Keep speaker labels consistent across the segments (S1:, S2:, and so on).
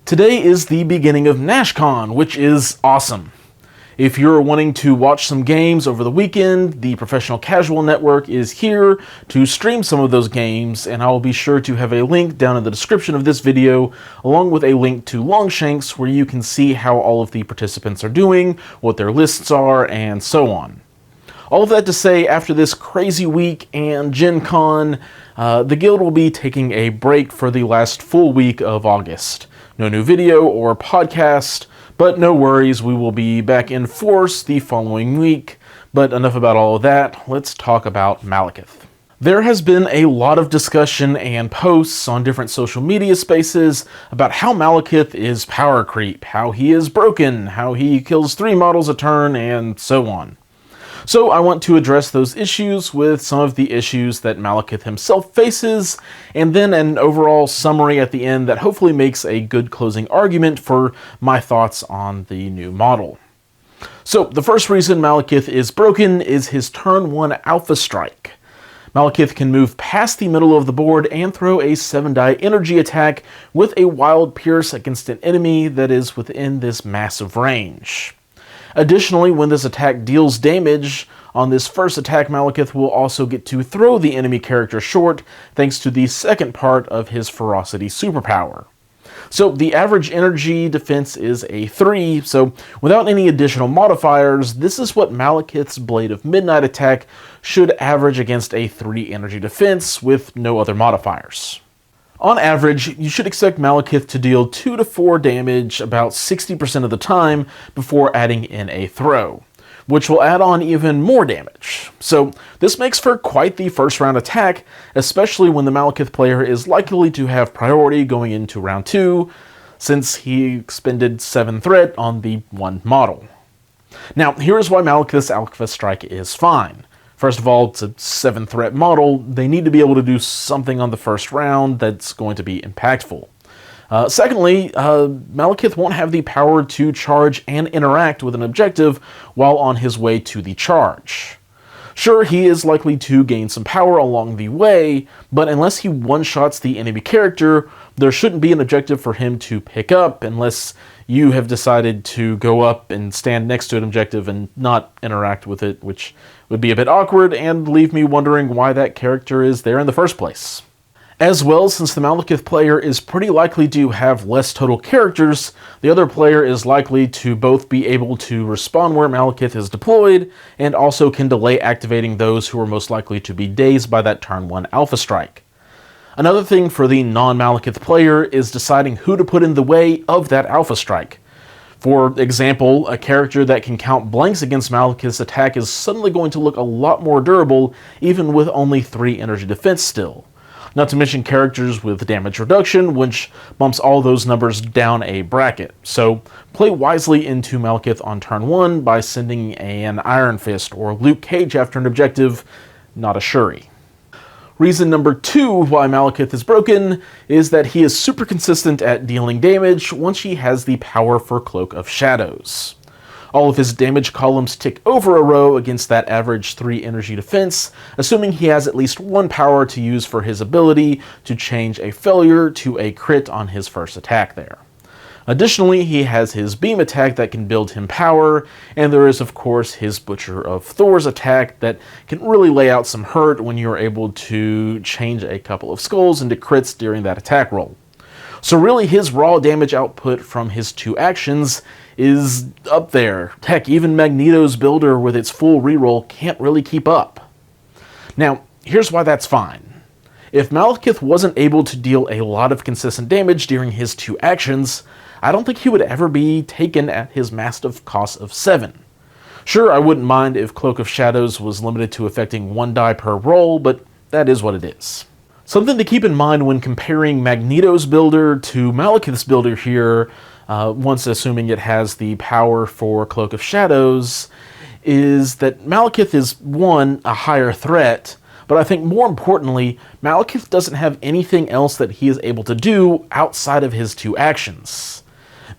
S1: Today is the beginning of NashCon, which is awesome. If you're wanting to watch some games over the weekend, the Professional Casual Network is here to stream some of those games, and I will be sure to have a link down in the description of this video, along with a link to Longshanks, where you can see how all of the participants are doing, what their lists are, and so on. All of that to say, after this crazy week and Gen Con, the Guild will be taking a break for the last full week of August. No new video or podcast, but no worries, we will be back in force the following week. But enough about all of that, let's talk about Malekith. There has been a lot of discussion and posts on different social media spaces about how Malekith is power creep, how he is broken, how he kills 3 models a turn, and so on. So I want to address those issues with some of the issues that Malekith himself faces, and then an overall summary at the end that hopefully makes a good closing argument for my thoughts on the new model. So the first reason Malekith is broken is his turn 1 Alpha Strike. Malekith can move past the middle of the board and throw a 7-die energy attack with a Wild Pierce against an enemy that is within this massive range. Additionally, when this attack deals damage, on this first attack Malekith will also get to throw the enemy character short thanks to the second part of his Ferocity superpower. So the average energy defense is a 3, so without any additional modifiers, this is what Malekith's Blade of Midnight attack should average against a 3 energy defense with no other modifiers. On average, you should expect Malekith to deal 2 to 4 damage about 60% of the time before adding in a throw, which will add on even more damage. So this makes for quite the first round attack, especially when the Malekith player is likely to have priority going into round 2, since he expended 7 threat on the 1 model. Now, here is why Malekith's Alpha Strike is fine. First of all, it's a 7 threat model. They need to be able to do something on the first round that's going to be impactful. Secondly, Malekith won't have the power to charge and interact with an objective while on his way to the charge. Sure, he is likely to gain some power along the way, but unless he one-shots the enemy character, there shouldn't be an objective for him to pick up unless you have decided to go up and stand next to an objective and not interact with it, which would be a bit awkward and leave me wondering why that character is there in the first place. As well, since the Malekith player is pretty likely to have less total characters, the other player is likely to both be able to respawn where Malekith is deployed, and also can delay activating those who are most likely to be dazed by that turn 1 Alpha Strike. Another thing for the non-Malekith player is deciding who to put in the way of that Alpha Strike. For example, a character that can count blanks against Malekith's attack is suddenly going to look a lot more durable, even with only 3 energy defense still. Not to mention characters with damage reduction, which bumps all those numbers down a bracket. So play wisely into Malekith on turn 1 by sending an Iron Fist or Luke Cage after an objective, not a Shuri. Reason number 2 why Malekith is broken is that he is super consistent at dealing damage once he has the power for Cloak of Shadows. All of his damage columns tick over a row against that average 3 energy defense, assuming he has at least 1 power to use for his ability to change a failure to a crit on his first attack there. Additionally, he has his beam attack that can build him power, and there is of course his Butcher of Thor's attack that can really lay out some hurt when you're able to change a couple of skulls into crits during that attack roll. So really his raw damage output from his 2 actions is up there. Heck, even Magneto's builder with its full reroll can't really keep up. Now, here's why that's fine. If Malekith wasn't able to deal a lot of consistent damage during his 2 actions, I don't think he would ever be taken at his massive cost of 7. Sure, I wouldn't mind if Cloak of Shadows was limited to affecting 1 die per roll, but that is what it is. Something to keep in mind when comparing Magneto's builder to Malekith's builder here, once assuming it has the power for Cloak of Shadows, is that Malekith is, 1, a higher threat, but I think more importantly, Malekith doesn't have anything else that he is able to do outside of his 2 actions.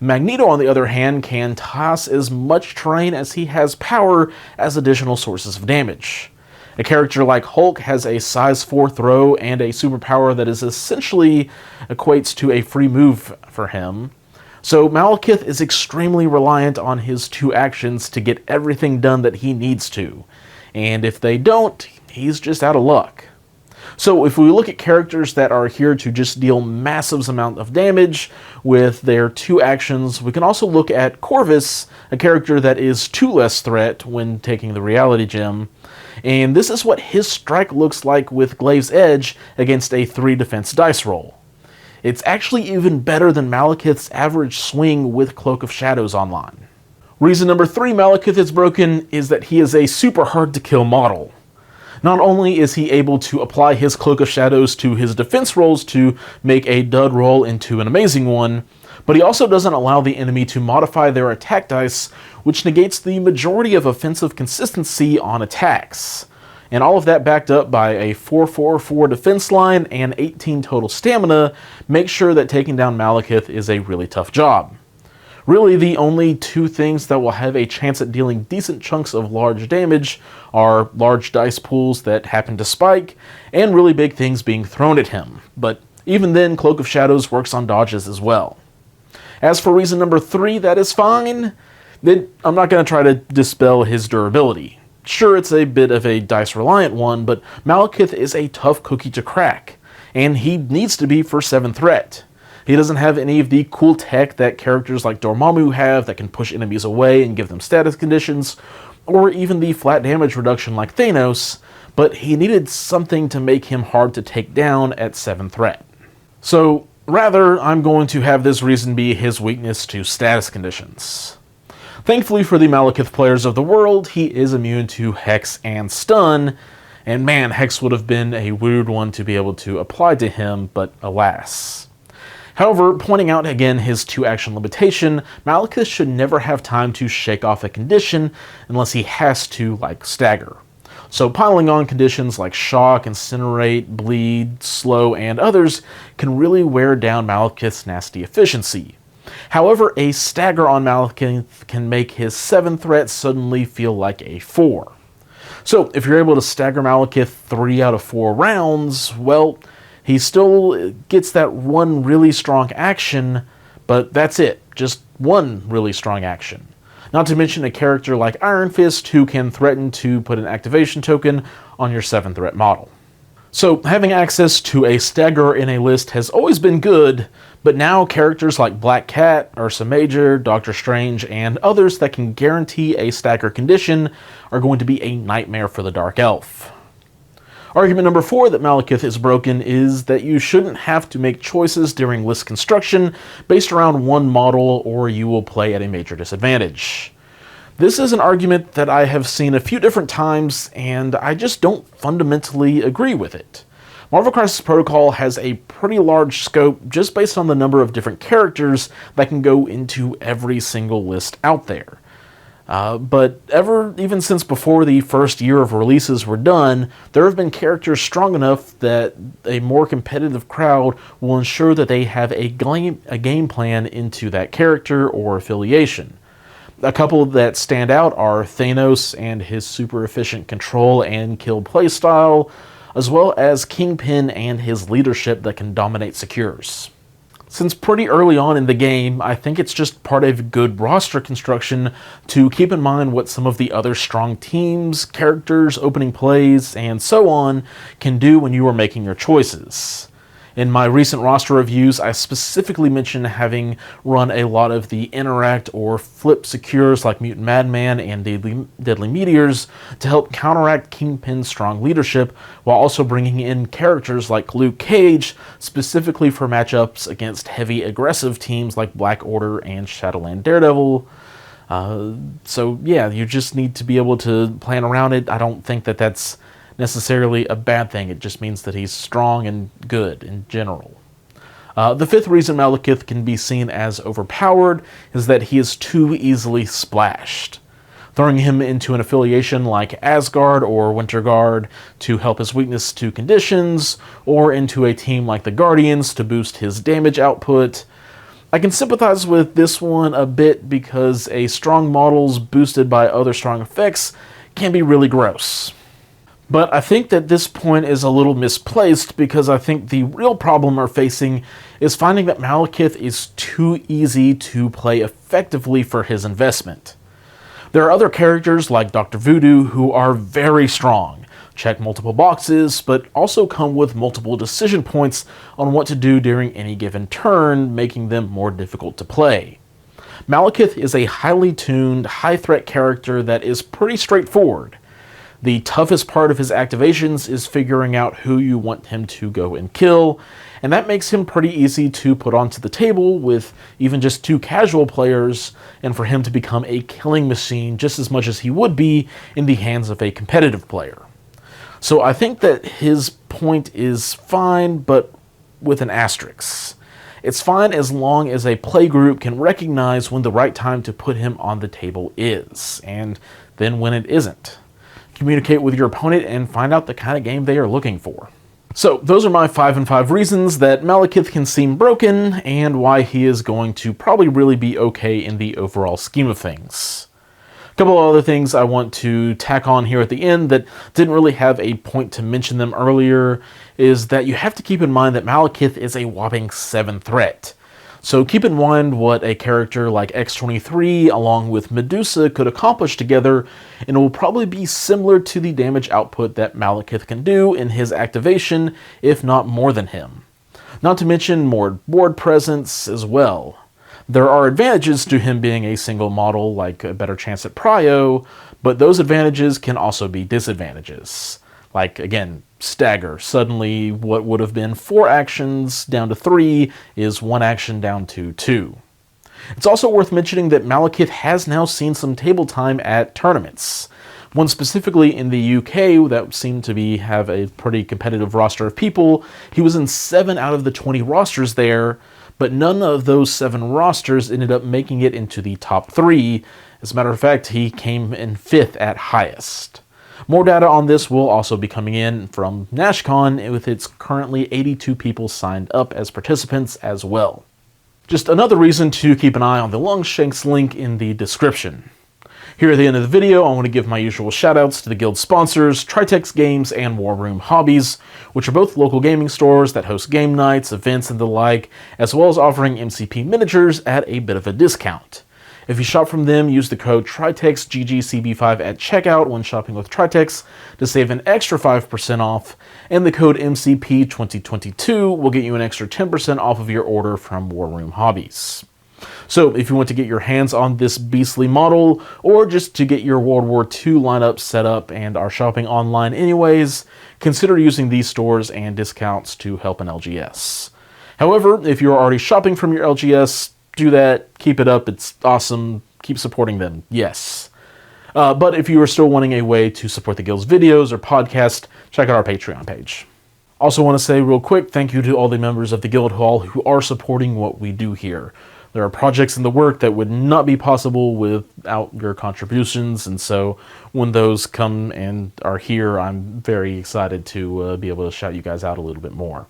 S1: Magneto, on the other hand, can toss as much terrain as he has power as additional sources of damage. A character like Hulk has a size 4 throw and a superpower that is essentially equates to a free move for him. So Malekith is extremely reliant on his 2 actions to get everything done that he needs to, and if they don't, he's just out of luck. So if we look at characters that are here to just deal massive amount of damage with their 2 actions, we can also look at Corvus, a character that is 2 less threat when taking the Reality Gem. And this is what his strike looks like with Glaive's Edge against a 3 defense dice roll. It's actually even better than Malekith's average swing with Cloak of Shadows online. Reason number 3 Malekith is broken is that he is a super hard to kill model. Not only is he able to apply his Cloak of Shadows to his defense rolls to make a dud roll into an amazing one, but he also doesn't allow the enemy to modify their attack dice, which negates the majority of offensive consistency on attacks. And all of that backed up by a 4-4-4 defense line and 18 total stamina makes sure that taking down Malekith is a really tough job. Really, the only 2 things that will have a chance at dealing decent chunks of large damage are large dice pools that happen to spike, and really big things being thrown at him. But even then, Cloak of Shadows works on dodges as well. As for reason number 3, that is fine, then I'm not going to try to dispel his durability. Sure, it's a bit of a dice-reliant one, but Malekith is a tough cookie to crack, and he needs to be for 7th threat. He doesn't have any of the cool tech that characters like Dormammu have that can push enemies away and give them status conditions, or even the flat damage reduction like Thanos, but he needed something to make him hard to take down at 7th threat. So, rather, I'm going to have this reason be his weakness to status conditions. Thankfully for the Malekith players of the world, he is immune to Hex and Stun, and man, Hex would have been a weird one to be able to apply to him, but alas. However, pointing out again his 2 action limitation, Malekith should never have time to shake off a condition unless he has to, like Stagger. So piling on conditions like Shock, Incinerate, Bleed, Slow, and others can really wear down Malekith's nasty efficiency. However, a Stagger on Malekith can make his 7th threat suddenly feel like a 4. So if you're able to Stagger Malekith 3 out of 4 rounds, well, he still gets that 1 really strong action, but that's it. Just 1 really strong action. Not to mention a character like Iron Fist who can threaten to put an activation token on your 7th threat model. So having access to a Stagger in a list has always been good, but now characters like Black Cat, Ursa Major, Doctor Strange, and others that can guarantee a Stagger condition are going to be a nightmare for the Dark Elf. Argument number 4 that Malekith is broken is that you shouldn't have to make choices during list construction based around 1 model or you will play at a major disadvantage. This is an argument that I have seen a few different times and I just don't fundamentally agree with it. Marvel Crisis Protocol has a pretty large scope just based on the number of different characters that can go into every single list out there. But even since before the first year of releases were done, there have been characters strong enough that a more competitive crowd will ensure that they have a game plan into that character or affiliation. A couple that stand out are Thanos and his super efficient control and kill playstyle, as well as Kingpin and his leadership that can dominate secures. Since pretty early on in the game, I think it's just part of good roster construction to keep in mind what some of the other strong teams, characters, opening plays, and so on can do when you are making your choices. In my recent roster reviews, I specifically mentioned having run a lot of the interact or flip secures like Mutant Madman and Deadly Meteors to help counteract Kingpin's strong leadership, while also bringing in characters like Luke Cage specifically for matchups against heavy aggressive teams like Black Order and Shadowland Daredevil. So yeah, you just need to be able to plan around it. I don't think that that's necessarily a bad thing. It just means that he's strong and good in general. The 5th reason Malekith can be seen as overpowered is that he is too easily splashed. Throwing him into an affiliation like Asgard or Winterguard to help his weakness to conditions, or into a team like the Guardians to boost his damage output. I can sympathize with this one a bit because a strong models boosted by other strong effects can be really gross. But I think that this point is a little misplaced because I think the real problem we're facing is finding that Malekith is too easy to play effectively for his investment. There are other characters like Dr. Voodoo who are very strong, check multiple boxes, but also come with multiple decision points on what to do during any given turn, making them more difficult to play. Malekith is a highly tuned, high-threat character that is pretty straightforward. The toughest part of his activations is figuring out who you want him to go and kill, and that makes him pretty easy to put onto the table with even just 2 casual players, and for him to become a killing machine just as much as he would be in the hands of a competitive player. So I think that his point is fine, but with an asterisk. It's fine as long as a playgroup can recognize when the right time to put him on the table is, and then when it isn't. Communicate with your opponent and find out the kind of game they are looking for. So those are my 5 and 5 reasons that Malekith can seem broken, and why he is going to probably really be okay in the overall scheme of things. A couple of other things I want to tack on here at the end that didn't really have a point to mention them earlier is that you have to keep in mind that Malekith is a whopping 7 threat. So keep in mind what a character like X-23 along with Medusa could accomplish together, and it will probably be similar to the damage output that Malekith can do in his activation, if not more than him. Not to mention more board presence as well. There are advantages to him being a single model, like a better chance at prio, but those advantages can also be disadvantages. Like, again, stagger. Suddenly, what would have been 4 actions down to 3 is 1 action down to 2. It's also worth mentioning that Malekith has now seen some table time at tournaments. One specifically in the UK that seemed to have a pretty competitive roster of people. He was in 7 out of the 20 rosters there, but none of those 7 rosters ended up making it into the top 3. As a matter of fact, he came in 5th at highest. More data on this will also be coming in from NashCon, with its currently 82 people signed up as participants as well. Just another reason to keep an eye on the Longshanks link in the description. Here at the end of the video, I want to give my usual shoutouts to the guild sponsors, Tritex Games and War Room Hobbies, which are both local gaming stores that host game nights, events, and the like, as well as offering MCP miniatures at a bit of a discount. If you shop from them, use the code TritexGGCB5 at checkout when shopping with Tritex to save an extra 5% off, and the code MCP2022 will get you an extra 10% off of your order from War Room Hobbies. So if you want to get your hands on this beastly model, or just to get your World War II lineup set up and are shopping online anyways, consider using these stores and discounts to help an LGS. However, if you're already shopping from your LGS, do that, keep it up, it's awesome, keep supporting them, yes. But if you are still wanting a way to support the Guild's videos or podcast, check out our Patreon page. Also want to say real quick, thank you to all the members of the Guild Hall who are supporting what we do here. There are projects in the work that would not be possible without your contributions, and so when those come and are here, I'm very excited to be able to shout you guys out a little bit more.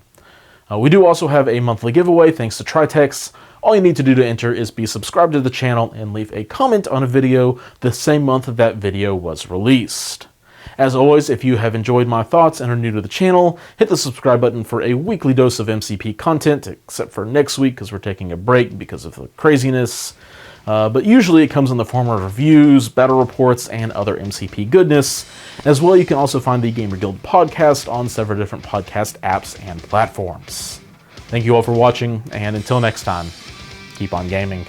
S1: We do also have a monthly giveaway thanks to Tritex. All you need to do to enter is be subscribed to the channel and leave a comment on a video the same month that video was released. As always, if you have enjoyed my thoughts and are new to the channel, hit the subscribe button for a weekly dose of MCP content, except for next week because we're taking a break because of the craziness. But usually it comes in the form of reviews, battle reports, and other MCP goodness. As well, you can also find the Gamer Guild podcast on several different podcast apps and platforms. Thank you all for watching, and until next time, keep on gaming.